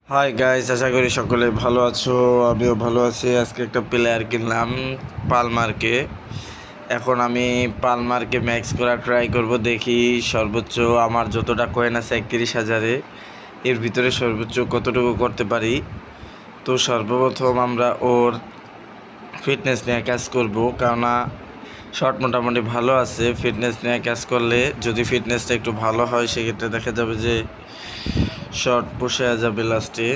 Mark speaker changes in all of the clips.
Speaker 1: Hi guys, আশা করি সকলে ভালো আছো। আমিও ভালো আছি। আজকে একটা প্লেয়ার কিনলাম পালমারকে। এখন আমি পালমারকে ম্যাক্স করা ট্রাই করব, দেখি সর্বোচ্চ আমার যতটা কয়েন আছে 31,000-এ, এর ভিতরে সর্বোচ্চ কতটুকু করতে পারি। তো সর্বপ্রথম আমরা ওর ফিটনেস নিয়ে কাজ করব, কেননা শট মোটামুটি ভালো আছে। ফিটনেস নিয়ে কাজ করলে যদি ফিটনেসটা একটু ভালো হয়, সেক্ষেত্রে দেখা যাবে যে শট পুষে যাবে লাস্টে।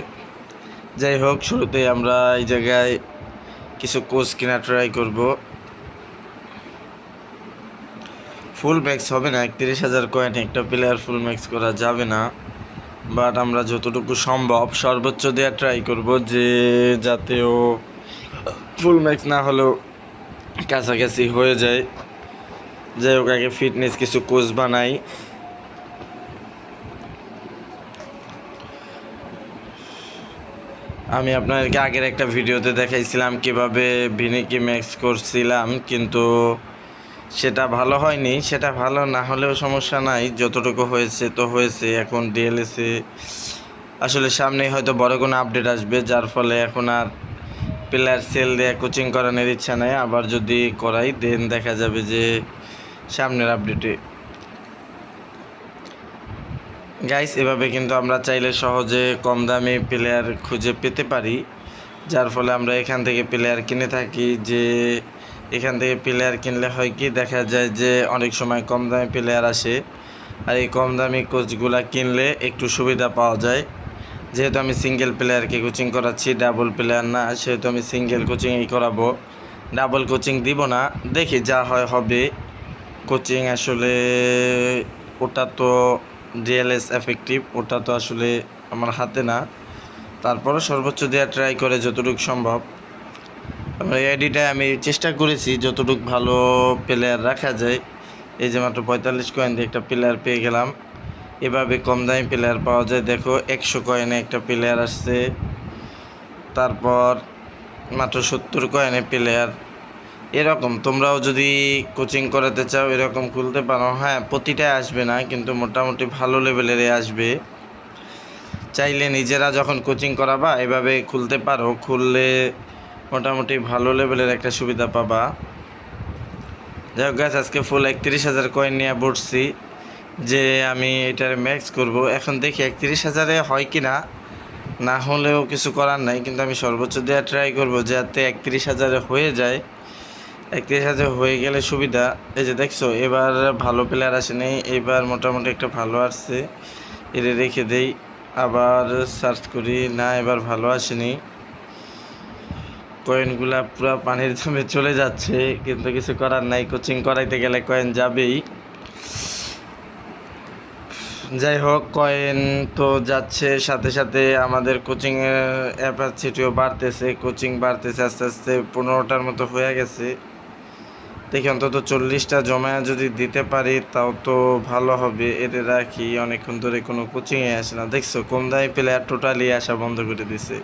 Speaker 1: যাই হোক, শুরুতেই আমরা এই জায়গায় কিছু কোচ কিনা ট্রাই করব। ফুল ম্যাক্স হবে না, 31,000 কয়েন একটা প্লেয়ার ফুল ম্যাক্স করা যাবে না। বাট আমরা যতটুকু সম্ভব সর্বোচ্চ দেওয়ার ট্রাই করব, যে যাতেও ফুল ম্যাক্স না হলেও কাছাকাছি হয়ে যায়। যাই হোক, আগে ফিটনেস কিছু কোচ বানাই। আমি আপনাদেরকে আগের একটা ভিডিওতে দেখাইছিলাম কিভাবে ভিনিকি ম্যাক্স করছিলাম, কিন্তু সেটা ভালো হয়নি। সেটা ভালো না হলেও সমস্যা নাই, যতটুকু হয়েছে তো হয়েছে। এখন ডিএলএসে আসলে সামনেই হয়তো বড় কোনো আপডেট আসবে, যার ফলে এখন আর প্লেয়ার সেল দিয়ে কোচিং করানোর ইচ্ছা নেই। আবার যদি করাই, দেন দেখা যাবে যে সামনের আপডেটে। গাইস, এভাবে কিন্তু আমরা চাইলে সহজে কম দামে প্লেয়ার খুঁজে পেতে পারি, যার ফলে আমরা এখান থেকে প্লেয়ার কিনে থাকি। যে এখান থেকে প্লেয়ার কিনলে হয় কি, দেখা যায় যে অনেক সময় কম দামে প্লেয়ার আসে, আর এই কম দামি কোচগুলা কিনলে একটু সুবিধা পাওয়া যায়। যেহেতু আমি সিঙ্গেল প্লেয়ারকে কোচিং করাচ্ছি, ডাবল প্লেয়ার না, সেহেতু আমি সিঙ্গেল কোচিংই করাবো, ডাবল কোচিং দিব না। দেখি যা হয় হবে। কোচিং আসলে ওটা তো ডিএলএস এফেক্টিভ, ওটা তো আসলে আমার হাতে না। তারপরে সর্বোচ্চ দেওয়ার ট্রাই করে যতটুকু সম্ভব। আমার আইডিটায় আমি চেষ্টা করেছি যতটুকু ভালো প্লেয়ার রাখা যায়। এই যে মাত্র 45 কয়েন দিয়ে একটা প্লেয়ার পেয়ে গেলাম। এভাবে কম দামি প্লেয়ার পাওয়া যায়। দেখো, 100 কয়েনে একটা প্লেয়ার আসছে, তারপর মাত্র 70 কয়েনে প্লেয়ার। এরকম তোমরাও যদি কোচিং করাতে চাও, এরকম খুলতে পারো। হ্যাঁ, প্রতিটাই আসবে না, কিন্তু মোটামুটি ভালো লেভেলেরই আসবে। চাইলে নিজেরা যখন কোচিং করাবা এভাবে খুলতে পারো, খুললে মোটামুটি ভালো লেভেলের একটা সুবিধা পাবা। যাই হোক গাছ, আজকে ফুল 31,000 কয়েন নিয়ে বসছি যে আমি এটার ম্যাক্স করব। এখন দেখি 31,000-এ হয় কি না, না হলেও কিছু করার নাই, কিন্তু আমি সর্বোচ্চ দেওয়ার ট্রাই করব যাতে 31,000-এ হয়ে যায়। 31,000 হয়ে গেলে সুবিধা। এই যে দেখছো, এবার ভালো প্লেয়ার আসেনি, এবার মোটামুটি একটা ভালো আসছে। এরে রেখে দেই, আবার সার্চ করি। না, এবার ভালো আসেনি। কয়েনগুলা পুরো পানির দামে চলে যাচ্ছে, কিন্তু কিছু করার নাই। কোচিং করাইতে গেলে কয়েন যাবেই। যাই হোক, কয়েন তো যাচ্ছে, সাথে সাথে আমাদের কোচিংয়ের অ্যাপাসিটিও বাড়তেছে। কোচিং বাড়তেছে আস্তে আস্তে, 15টার মতো হয়ে গেছে। দেখি অন্তত 40টা জমা যদি দিতে পারি তাও তো ভালো হবে। এতে রাখি, অনেকক্ষণ ধরে কোনো কোচিংয়ে আসে না। দেখছো, কম দামি প্লেয়ার টোটালি আসা বন্ধ করে দিছে।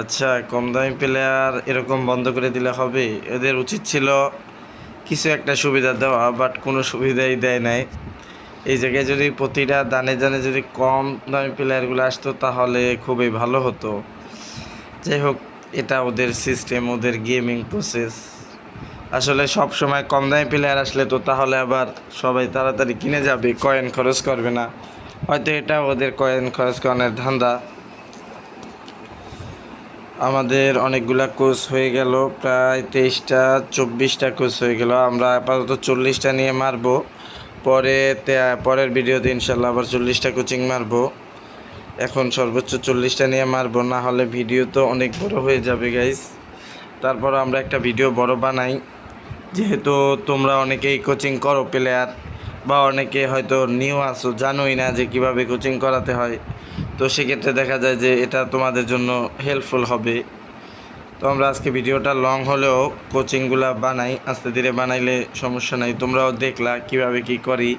Speaker 1: আচ্ছা, কম দামি প্লেয়ার এরকম বন্ধ করে দিলে হবে? এদের উচিত ছিল কিছু একটা সুবিধা দেওয়া, বাট কোনো সুবিধাই দেয় নাই। এই জায়গায় যদি প্রতিটা দানে দানে যদি কম দামি প্লেয়ারগুলো আসতো, তাহলে খুবই ভালো হতো। যাই হোক, এটা ওদের সিস্টেম, ওদের গেমিং প্রসেস। আসলে সব সময় কম দামি প্লেয়ার আসলে তো তাহলে আবার সবাই তাড়াতাড়ি কিনে যাবে, কয়েন খরচ করবে না। হয়তো এটা ওদের কয়েন খরচ করানোর ধান্দা। আমাদের অনেকগুলা কোচ হয়ে গেল, প্রায় 23টা 24টা কোচ হয়ে গেল। আমরা আপাতত 40টা নিয়ে মারবো। পরের ভিডিওতে ইনশাল্লাহ আবার 40টা কোচিং মারবো। এখন সর্বোচ্চ 40টা নিয়ে মারবো, না হলে ভিডিও তো অনেক বড় হয়ে যাবে গাইস। তারপর আমরা একটা ভিডিও বড় বানাই, যেহেতু তোমরা অনেকেই কোচিং করো প্লেয়ার, বা অনেকে হয়তো নিউ আসো, জানোই না যে কিভাবে কোচিং করাতে হয়। তো সেক্ষেত্রে দেখা যায় যে এটা তোমাদের জন্য হেল্পফুল হবে। তো আমরা আজকে ভিডিওটা লং হলেও কোচিংগুলা বানাই, আস্তে ধীরে বানাইলে সমস্যা নাই। তোমরাও দেখলা কিভাবে কি করি,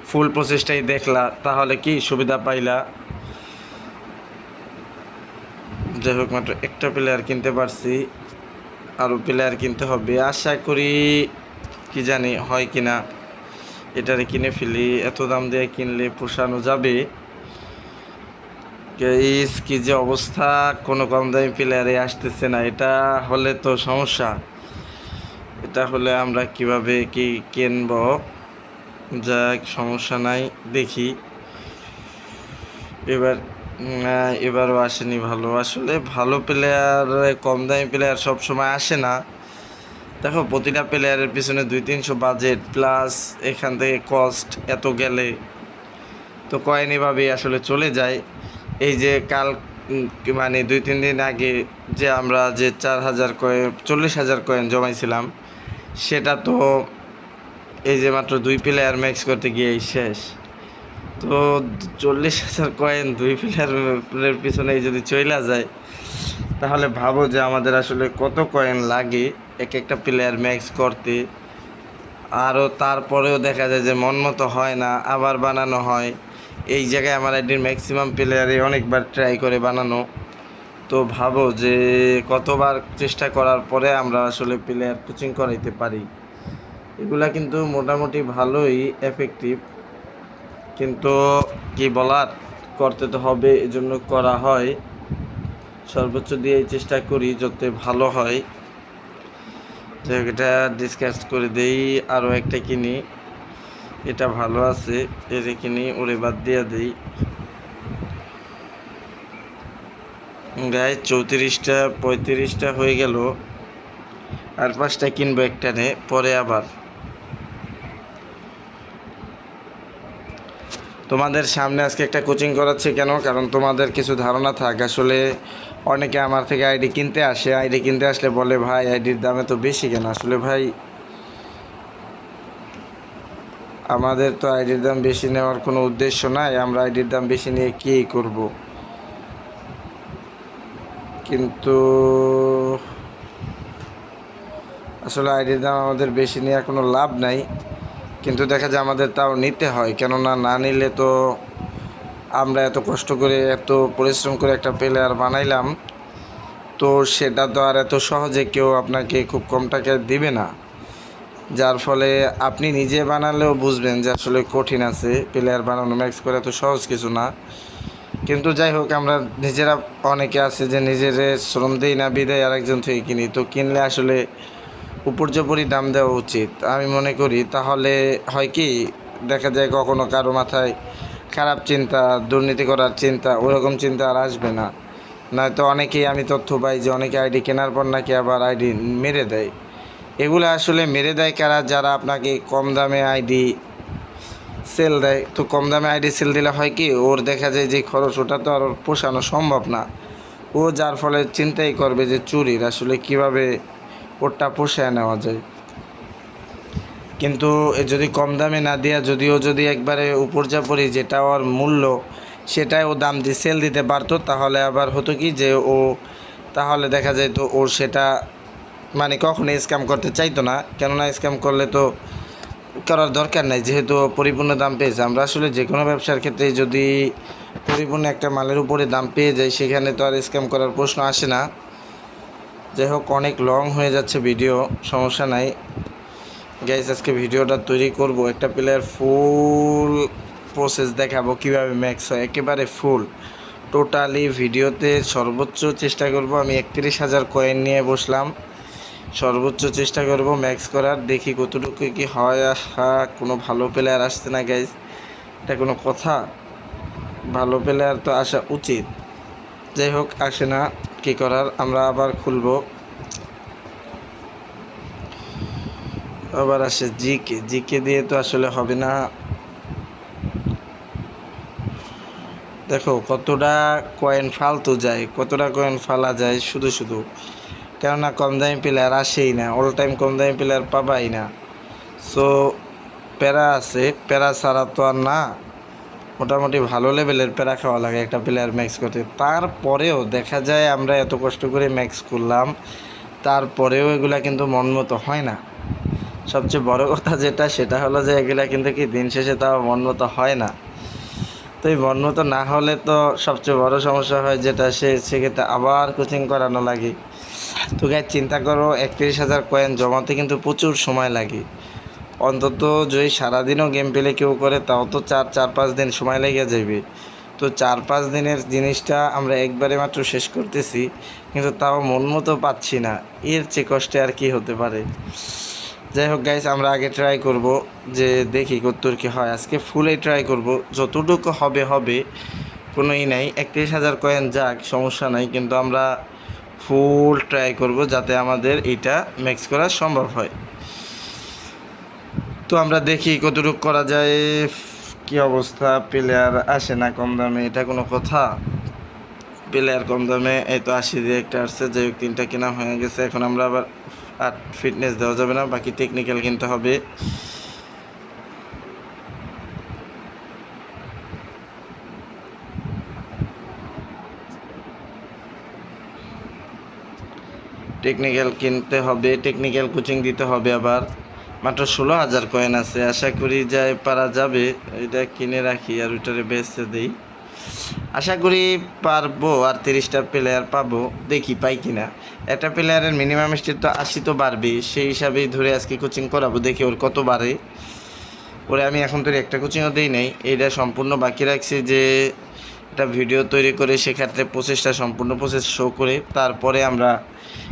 Speaker 1: ফুল প্রসেসটাই দেখলা, তাহলে কি সুবিধা পাইলা। যাই হোক, মাত্র একটা প্লেয়ার কিনতে পারছি, আরও প্লেয়ার কিনতে হবে। আশা করি, কি জানি হয় কি না, এটারে কিনে ফেলি। এত দাম দিয়ে কিনলে পোষানো যাবে? গাইস কি যে অবস্থা, কোনো কম দামি প্লেয়ারে আসতেছে না। এটা হলে তো সমস্যা। এটা হলে আমরা কিভাবে কি কিনবো? যাক, সমস্যা নাই, দেখি। এবার এবারও আসেনি ভালো। আসলে ভালো প্লেয়ার, কম দামি প্লেয়ার সব সময় আসে না। দেখো, প্রতিটা প্লেয়ারের পিছনে 200-300 বাজেট প্লাস এখান থেকে কস্ট এত গেলে তো কয়েন এভাবেই আসলে চলে যায়। এই যে কাল মানে 2-3 দিন আগে যে আমরা যে 4,000 কয়েন 40,000 কয়েন জমাইছিলাম, সেটা তো এই যে মাত্র 2 প্লেয়ার ম্যাক্স করতে গিয়েই শেষ। তো 40,000 কয়েন 2 প্লেয়ারের পিছনে যদি চইলা যায়, তাহলে ভাবো যে আমাদের আসলে কত কয়েন লাগে এক একটা প্লেয়ার ম্যাক্স করতে। আরও তারপরেও দেখা যায় যে মন মতো হয় না, আবার বানানো হয়। এই জায়গায় আমার আইডির ম্যাক্সিমাম প্লেয়ারে অনেকবার ট্রাই করে বানানো। তো ভাবো যে কতবার চেষ্টা করার পরে আমরা আসলে প্লেয়ার কোচিং করাইতে পারি। এগুলা কিন্তু মোটামুটি ভালোই এফেক্টিভ, কিন্তু কি বলার, করতে তো হবে, এজন্য করা হয়। সর্বোচ্চ দিয়ে চেষ্টা করি যাতে ভালো হয়। তো এটা ডিসকাস করে দেই, আরও একটা কিনি। এটা ভালো আছে, এর কিনি, ওরে বাদ দিয়ে দিই। গায়ে 34টা 35টা হয়ে গেল, আর 5টা কিনবো একটানে, পরে আবার। তোমাদের সামনে আজকে একটা কোচিং করাচ্ছে কেন? কারণ তোমাদের কিছু ধারণা থাক। আসলে অনেকে আমার থেকে আইডি কিনতে আসে, আইডি কিনতে আসলে বলে ভাই আইডির দামে তো বেশি কেন? আসলে ভাই আমাদের তো আইডির দাম বেশি নেওয়ার কোনো উদ্দেশ্য নাই। আমরা আইডির দাম বেশি নিয়ে কী করব? কিন্তু আসলে আইডির দাম আমাদের বেশি নেওয়ার কোনো লাভ নাই। কিন্তু দেখা যায় আমাদের তাও নিতে হয়, কেননা না নিলে তো আমরা এত কষ্ট করে এত পরিশ্রম করে একটা প্লেয়ার বানাইলাম, তো সেটা তো আর এত সহজে কেউ আপনাকে খুব কম টাকায় দিবে না। যার ফলে আপনি নিজে বানালেও বুঝবেন যে আসলে কঠিন আছে প্লেয়ার বানানো, ম্যাক্স করে এত সহজ কিছু না। কিন্তু যাই হোক, আমরা নিজেরা অনেকে আছে যে নিজের শ্রম দিই না বিদায় আরেকজন থেকে কিনি। তো কিনলে আসলে উপর্যুপরি দাম দেওয়া উচিত আমি মনে করি। তাহলে হয় কি, দেখা যায় কখনো কারো মাথায় খারাপ চিন্তা, দুর্নীতি করার চিন্তা, ওরকম চিন্তা আর আসবে না। নয়তো অনেকেই আমি তথ্য পাই যে অনেকে আইডি কেনার পর নাকি আবার আইডি মেরে দেয়। এগুলো আসলে মেরে দেয় কারা? যারা আপনাকে কম দামে আইডি সেল দেয়। তো কম দামে আইডি সেল দিলে হয় কি, ওর দেখা যায় যে খরচ, ওটা তো আর ওর পোষানো সম্ভব না। ও যার ফলে চিন্তাই করবে যে চুরির আসলে কিভাবে ওরটা পোষায় নেওয়া যায়। কিন্তু যদি কম দামে না দেওয়া, যদি একবারে উপর্যাপরি যেটা ওর মূল্য সেটাই ও দাম দিয়ে সেল দিতে পারতো, তাহলে আবার হতো কি যে ও তাহলে দেখা যায় তো ওর সেটা মানে কখনো স্ক্যাম করতে চাইতো না। কেননা স্ক্যাম করলে তো করার দরকার নাই, যেহেতু পরিপূর্ণ দাম পেয়েছে। আমরা আসলে যে কোনো ব্যবসার ক্ষেত্রে যদি পরিপূর্ণ একটা মালের উপরে দাম পেয়ে যাই, সেখানে তো আর স্ক্যাম করার প্রশ্ন আসে না। যাই হোক, অনেক লং হয়ে যাচ্ছে ভিডিও, সমস্যা নাই। গাইস, আজকে ভিডিওটা তৈরি করব, একটা প্লেয়ার ফুল প্রসেস দেখাবো কিভাবে ম্যাক্স হয়, একেবারে ফুল টোটালি ভিডিওতে। সর্বোচ্চ চেষ্টা করব, আমি 31,000 কয়েন নিয়ে বসলাম, সর্বোচ্চ চেষ্টা করব ম্যাক্স করার। দেখি কতটুকু কি হয়। কোনো ভালো প্লেয়ার আসছে না গাইস, এটা কোনো কথা? ভালো প্লেয়ার তো আসা উচিত। যাই হোক, আসে না, কী করার। আমরা আবার খুলব, আবার আসে জিকে দিয়ে তো আসলে হবে না। দেখো কতটা কয়েন ফালতু যায়, কতটা কয়েন ফালা যায় শুধু শুধু। কেননা কম দামি প্লেয়ার আসেই না, অল টাইম কম দামি প্লেয়ার পাবাই না। সো প্যারা আছে, প্যারা ছাড়া তো আর না। মোটামুটি ভালো লেভেলের প্যারা খাওয়া লাগে একটা প্লেয়ার ম্যাক্স করতে। তারপরেও দেখা যায় আমরা এত কষ্ট করে ম্যাক্স করলাম, তারপরেও এগুলা কিন্তু মন মতো হয় না। সবচেয়ে বড় কথা যেটা, সেটা হলো যে এগুলা কিন্তু কি দিন শেষে তাও মন মতো হয় না। তো এই মন মতো না হলে তো সবচেয়ে বড় সমস্যা হয় যেটা, সেক্ষেত্রে আবার কোচিং করানো লাগে। তো গাইস, চিন্তা করো 31,000 কয়েন জমাতে কিন্তু প্রচুর সময় লাগে। অন্তত যদি সারাদিনও গেম পেলে কেউ করে, তাও তো 4-5 দিন সময় লেগে যাবে। তো 4-5 দিনের জিনিসটা আমরা একবারে মাত্র শেষ করতেছি, কিন্তু তাও মন মতো পাচ্ছি না। এর চেয়ে কষ্টে আর কি হতে পারে। যাই হোক গাইস, আমরা আগে ট্রাই করব যে দেখি কতদূর কী হয়। আজকে ফুলেই ট্রাই করব, যতটুকু হবে হবে, কোনোই নাই। 31,000 কয়েন যাক, সমস্যা নাই, কিন্তু আমরা ফুল ট্রাই করব যাতে আমাদের এটা ম্যাক্স করা সম্ভব হয়। তো আমরা দেখি কতটুকু করা যায়। কি অবস্থা, প্লেয়ার আসে না কম দামে, এটা কোনো কথা? প্লেয়ার কম দামে এই তো 80 দিয়ে একটা আসছে। যাই হোক, 3টা কেনা হয়ে গেছে। এখন আমরা আবার আর ফিটনেস দেওয়া যাবে না, বাকি টেকনিক্যাল কিনতে হবে। টেকনিক্যাল কিনতে হবে, টেকনিক্যাল কোচিং দিতে হবে। আবার মাত্র 16,000 কয়েন আছে, আশা করি যায় পারা যাবে। এটা কিনে রাখি আর ওইটারে বেচতে দিই, আশা করি পারবো। আর 30টা প্লেয়ার পাবো, দেখি পাই কিনা। একটা প্লেয়ারের মিনিমাম স্টেট তো 80 তো বাড়বে, সেই হিসাবেই ধরে আজকে কোচিং করাবো, দেখি ওর কত বাড়ে। ওরে আমি এখন তো একটা কোচিংও দিই নাই, এইটা সম্পূর্ণ বাকি রাখছি যে একটা ভিডিও তৈরি করে সেক্ষেত্রে প্রসেসটা সম্পূর্ণ প্রসেস শো করে তারপরে আমরা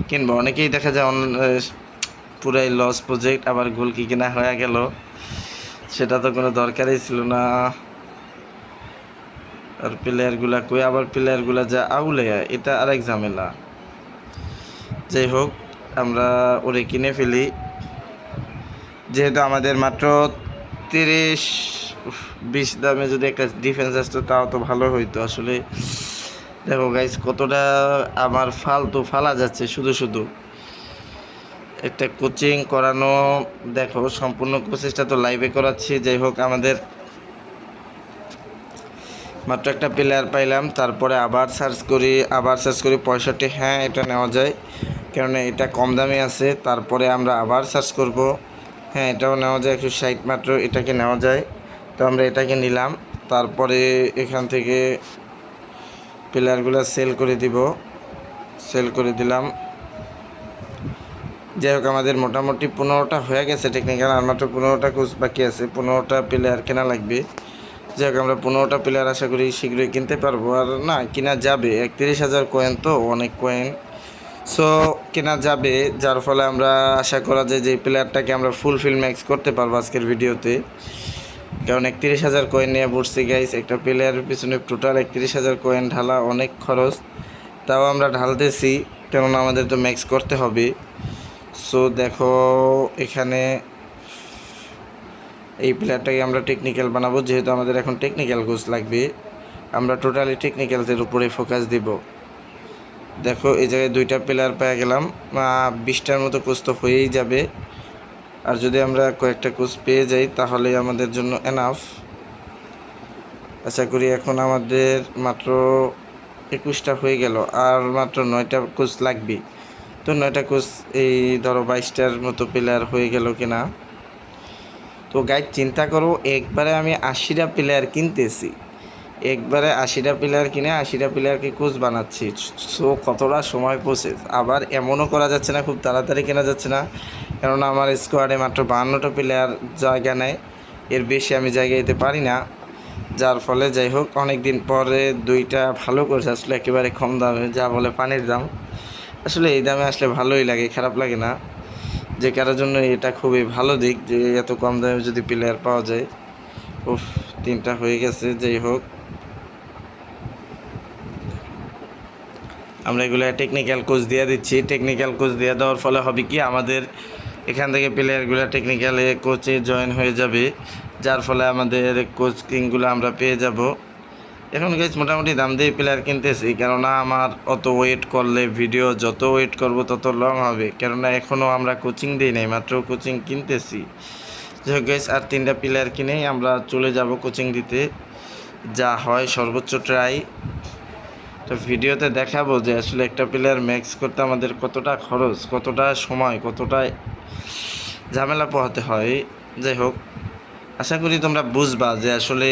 Speaker 1: কিনবো। অনেকেই দেখা যায় পুরাই লস প্রজেক্ট, আবার গোল কি কেনা হয়ে গেল, সেটা তো কোনো দরকারই ছিল না। আর প্লেয়ারগুলা কই, আবার প্লেয়ারগুলা যা আউলে, এটা আরেক ঝামেলা। যাই হোক, আমরা ওরে কিনে ফেলি, যেহেতু আমাদের মাত্র 30-20 দামে যদি একটা ডিফেন্স আসতো তাও তো ভালো হইতো। আসলে দেখো গাইস, কতটা আমার ফালতু ফালা যাচ্ছে শুধু শুধু। একটা কোচিং করানো, দেখো সম্পূর্ণ প্রসেসটা তো লাইভে করাচ্ছি। যাই হোক, আমাদের মাত্র একটা প্লেয়ার পাইলাম, তারপরে আবার সার্চ করি 65। হ্যাঁ, এটা নেওয়া যায়, কারণ এটা কম দামে আছে। তারপরে আমরা আবার সার্চ করব, হ্যাঁ এটাও নেওয়া যায়, 160 মাত্র, এটাকে নেওয়া যায়। তো আমরা এটাকে নিলাম, তারপরে এখান থেকে প্লেয়ারগুলো সেল করে দিলাম। যাই হোক, আমাদের মোটামুটি 15টা হয়ে গেছে টেকনিক্যাল, আর মাত্র 15টা কোচ বাকি আছে। 15টা প্লেয়ার কেনা লাগবে। যাই হোক, আমরা 15টা প্লেয়ার আশা করি শীঘ্রই কিনতে পারবো। আর না, কিনা যাবে, 31,000 কয়েন তো অনেক কয়েন, সো কেনা যাবে। যার ফলে আমরা আশা করা যায় যে প্লেয়ারটাকে আমরা ফুলফিল ম্যাক্স করতে পারবো আজকের ভিডিওতে। কারণ 31,000 কয়েন নিয়ে বসছি গাইস, একটা প্লেয়ারের পিছনে টোটাল 31,000 কয়েন ঢালা অনেক খরচ, তাও আমরা ঢালতেছি, কেননা আমাদের তো ম্যাক্স করতে হবে। সো দেখো, এখানে এই প্লেয়ারটাকে আমরা টেকনিক্যাল বানাবো, যেহেতু আমাদের এখন টেকনিক্যাল কোচ লাগবে। আমরা টোটালি টেকনিক্যালসের উপরে ফোকাস দিব। দেখো, এই জায়গায় 2টা প্লেয়ার পেয়ে গেলাম, 20টার মতো কোচ তো হয়েই যাবে। আর যদি আমরা কয়েকটা কোচ পেয়ে যাই তাহলে আমাদের জন্য এনাফ। আশা করি এখন আমাদের মাত্র 21টা হয়ে গেল, আর মাত্র 9টা কোচ লাগবে। তো 9টা কোচ, এই ধরো 22টার মতো প্লেয়ার হয়ে গেল কিনা। তো গাইড চিন্তা করো, একবারে আমি 80টা প্লেয়ার কিনতেছি, একবারে 80টা প্লেয়ার কিনে 80টা প্লেয়ারকে কোচ বানাচ্ছি। সো কতটা সময় প্রসেস। আবার এমনও করা যাচ্ছে না খুব তাড়াতাড়ি কেনা যাচ্ছে না, কেননা আমার স্কোয়াডে মাত্র 52টা প্লেয়ার জায়গা নেয়, এর বেশি আমি জায়গা দিতে পারি না। যার ফলে যাই হোক, অনেক দিন পরে 2টা ভালো কোচ আসলে, একেবারে কম দামে, যা বলে পানির দাম। আসলে এই দামে আসলে ভালোই লাগে, খারাপ লাগে না। যে কারোর জন্য এটা খুবই ভালো দিক যে এত কম দামে যদি প্লেয়ার পাওয়া যায়। উফ, 3টা হয়ে গেছে। যাই হোক, আমরা এগুলো টেকনিক্যাল কোচ দিয়ে দিচ্ছি। টেকনিক্যাল কোচ দিয়ে দেওয়ার ফলে হবে কি, আমাদের এখান থেকে প্লেয়ারগুলো টেকনিক্যালে কোচে জয়েন হয়ে যাবে, যার ফলে আমাদের কোচিংগুলো আমরা পেয়ে যাব। এখন গাইস মোটামুটি দাম দিয়ে প্লেয়ার কিনতেছি, কেননা আমার অত ওয়েট করলে ভিডিও যত ওয়েট করব তত লং হবে, কেননা এখনও আমরা কোচিং দিই নাই, মাত্র কোচিং কিনতেছি। যাই হোক গাইস, আর 3টা প্লেয়ার কিনেই আমরা চলে যাব কোচিং দিতে, যা হয় সর্বোচ্চ ট্রাই। তো ভিডিওতে দেখাবো যে আসলে একটা প্লেয়ার ম্যাক্স করতে আমাদের কতটা খরচ, কতটা সময়, কতটা ঝামেলা পোহাতে হয়। যাই হোক, আশা করি তোমরা বুঝবা যে আসলে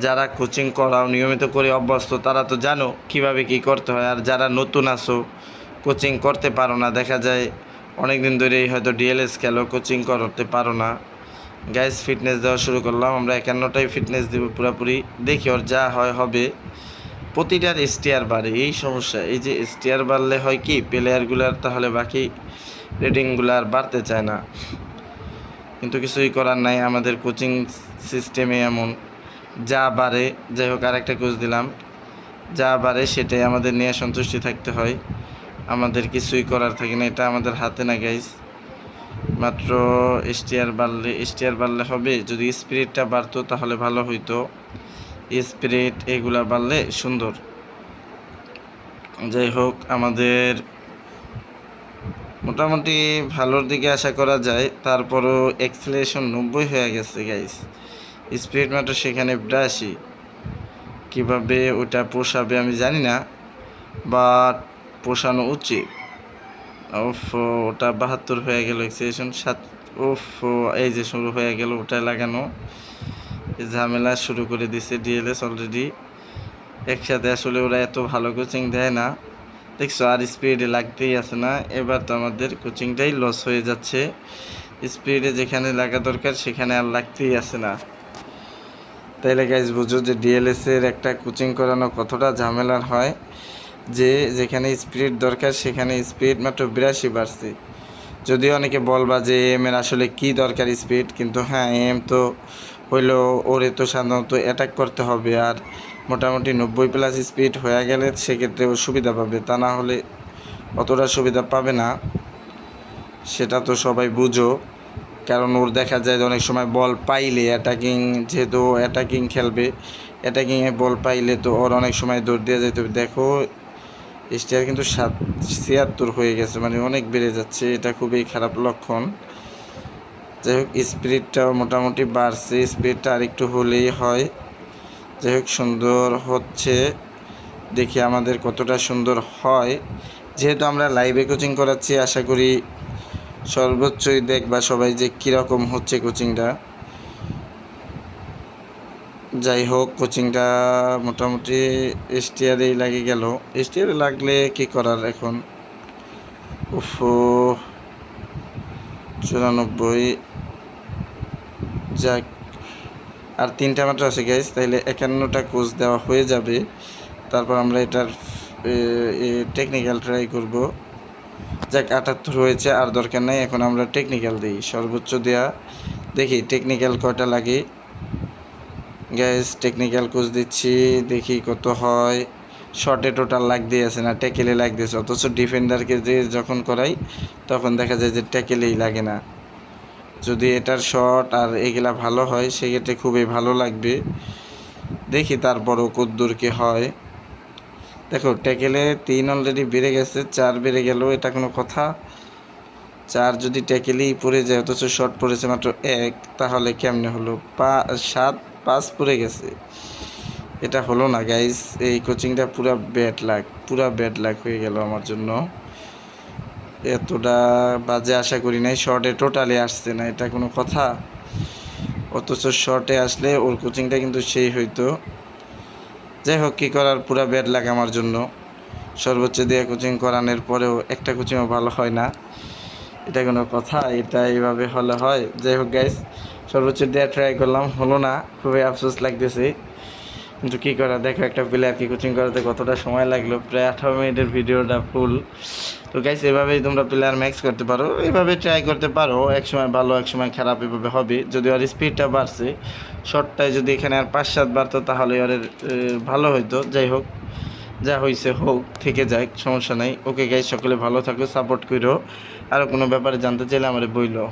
Speaker 1: যারা কোচিং করাও নিয়মিত করে অভ্যস্ত তারা তো জানো কিভাবে কি করতে হয়। আর যারা নতুন আসো, কোচিং করতে পারো না, দেখা যায় অনেক দিন ধরেই হয়তো ডিএলএস খেলো, কোচিং করতে পারো না, গাইস ফিটনেস দেওয়া শুরু করলাম। আমরা 51টাই ফিটনেস দিব পুরোপুরি, দেখি ওর যা হয় হবে। প্রতিটার স্টিয়ার বাড়ে, এই সমস্যা। এই যে স্টিয়ার বাড়লে হয় কি প্লেয়ারগুলার তাহলে বাকি রেটিংগুলো আর বাড়তে চায় না, কিন্তু কিছুই করার নাই, আমাদের কোচিং সিস্টেমে এমন। যা বাড়ে, যাই হোক আরেকটা কোচ দিলাম, যা বাড়ে সেটাই আমাদের নিয়ে সন্তুষ্টি থাকতে হয়, আমাদের কিছুই করার থাকে না, এটা আমাদের হাতে না গাইস। মাত্র স্টিয়ার বাড়লে হবে। যদি স্পিরিটটা বাড়তো তাহলে ভালো হইতো, স্পিরিট এগুলা বাড়লে সুন্দর। যাই হোক আমাদের মোটামুটি ভালোর দিকে আশা করা যায়। তারপরও এক্সেলারেশন 90 হয়ে গেছে গাইস, স্পিরিট মাত্র সেখানে 82। কীভাবে ওটা পোষাবে আমি জানি না, বাট পোষানো উচিত। ওফ, ওটা 72 হয়ে গেল, এক্সেলারেশন 7। ওফ, এই যে শুরু হয়ে গেল ওটায় লাগানো, ঝামেলা শুরু করে দিছে ডিএলএস অলরেডি। একসাথে আসলে ওরা এত ভালো কোচিং দেয় না, দেখছো, আর স্পিডে লাগতেই আছে না। এবার তো আমাদের কোচিংটাই লস হয়ে যাচ্ছে, স্পিডে যেখানে লাগা দরকার সেখানে আর লাগতেই আছে না। তাইলে গাইজ বুঝো যে ডিএলএসের একটা কোচিং করানো কতটা ঝামেলার হয়, যে যেখানে স্পিড দরকার সেখানে স্পিড মাত্র 82 বাড়ছে। যদিও অনেকে বলবা যে এম এর আসলে কি দরকার স্পিড, কিন্তু হ্যাঁ এম তো হইলো, ওরে তো সাধারণত অ্যাটাক করতে হবে, আর মোটামুটি 90+ স্পিড হয়ে গেলে সেক্ষেত্রে ও সুবিধা পাবে, তা না হলে অতটা সুবিধা পাবে না, সেটা তো সবাই বুঝো। কারণ ওর দেখা যায় যে অনেক সময় বল পাইলে অ্যাটাকিং, যেহেতু অ্যাটাকিং খেলবে, অ্যাটাকিংয়ে বল পাইলে তো ওর অনেক সময় দৌড় দিয়ে যেতে হবে। দেখো স্টিয়ার কিন্তু 76 হয়ে গেছে, মানে অনেক বেড়ে যাচ্ছে, এটা খুবই খারাপ লক্ষণ। যাই হোক স্পিরিটটাও মোটামুটি বাড়ছে, স্পিরিটটা আরেকটু হলেই হয়। যাই হোক সুন্দর হচ্ছে, দেখি আমাদের কতটা সুন্দর হয়। যেহেতু আমরা লাইভে কোচিং করাচ্ছি, আশা করি সর্বোচ্চই দেখবা সবাই যে কীরকম হচ্ছে কোচিংটা। যাই হোক কোচিংটা মোটামুটি স্টিয়ারেই লাগে গেল, স্টিয়ারে লাগলে কি করার এখন। উফ, 94। যাক, আর 3টা মাত্র আছে গাইজ, তাইলে 51টা কোচ দেওয়া হয়ে যাবে। তারপর আমরা এটার টেকনিক্যাল ট্রাই করব। যাক 78 হয়েছে, আর দরকার নাই, এখন আমরা টেকনিক্যাল দিই সর্বোচ্চ দেয়া, দেখি টেকনিক্যাল কয়টা লাগে। গ্যাস টেকনিক্যাল কোচ দিচ্ছি, দেখি কত হয়। শর্টে টোটাল লাগ দিয়েছে না, ট্যাকেলে লাগ দিয়েছে, অথচ ডিফেন্ডারকে যে যখন করাই তখন দেখা যায় যে ট্যাকেলেই লাগে না। যদি এটার শট আর এগুলা ভালো হয় সেক্ষেত্রে খুবই ভালো লাগবে, দেখি তারপরও কদ্দূর কি হয়। দেখো ট্যাকেলে 3 অলরেডি বেড়ে গেছে, 4 বেড়ে গেল, এটা কোনো কথা? 4 যদি ট্যাকেলেই পড়ে যায়, অথচ শট পড়েছে মাত্র 1, তাহলে কেমনে হলো? 5 পড়ে গেছে, এটা হলো না গাইস। এই কোচিংটা পুরা ব্যাড লাক হয়ে গেল আমার জন্য। এতটা বাজে আশা করি নাই, শর্টে টোটালি আসছে না, এটা কোনো কথা? অথচ শর্টে আসলে ওর কোচিংটা কিন্তু সেই হইতো। যাই হোক কী করার, পুরা ব্যাড লাক আমার জন্য। সর্বোচ্চ দিয়ে কোচিং করানোর পরেও একটা কোচিংও ভালো হয় না, এটা কোনো কথা? এটা এইভাবে হলে হয়? যাই হোক গাইস, সর্বোচ্চ দিয়ে ট্রাই করলাম, হলো না, খুবই আফসোস লাগতেছে, কিন্তু কী করা। দেখো একটা প্লেয়ারকে কোচিং করাতে কতটা সময় লাগলো, প্রায় 18 মিনিটের ভিডিওটা ফুল। তো গাইস এভাবেই তোমরা প্লেয়ার ম্যাক্স করতে পারো, এভাবে ট্রাই করতে পারো, এক সময় ভালো এক সময় খারাপ এভাবে হবে। যদি আর স্পিডটা বাড়ছে, শর্টটায় যদি এখানে আর 5-7 বাড়তো তাহলে আর ভালো হইতো। যাই হোক, যা হয়েছে হোক, থেকে যাক, সমস্যা নাই। ওকে গাইস, সকলে ভালো থাকো, সাপোর্ট করো, আরও কোনো ব্যাপারে জানতে চাইলে আমার বইলো।